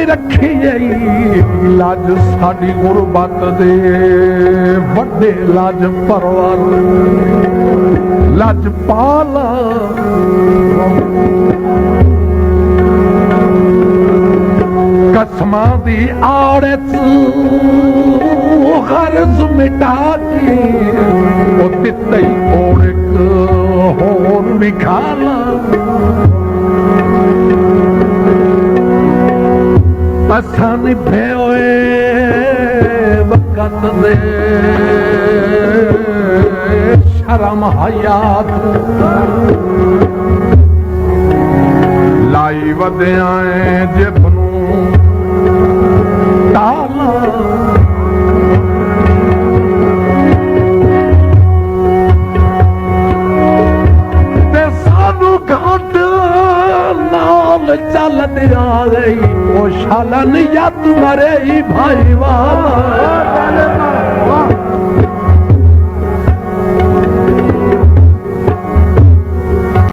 रखी लाज साडी गुरबत दे वड्डे लाज परवर लाजपाल कसमां दी आड़ गर्ज मिटा के ओ तितई ओड़क होर मिखाला असां निभे होए वक़्त दे शर्म हयात लाई वधिया जिब नूं ताला ते सानू घट नाल चल दिया गई ओ शालन या तुम्हारे ही भाई वाला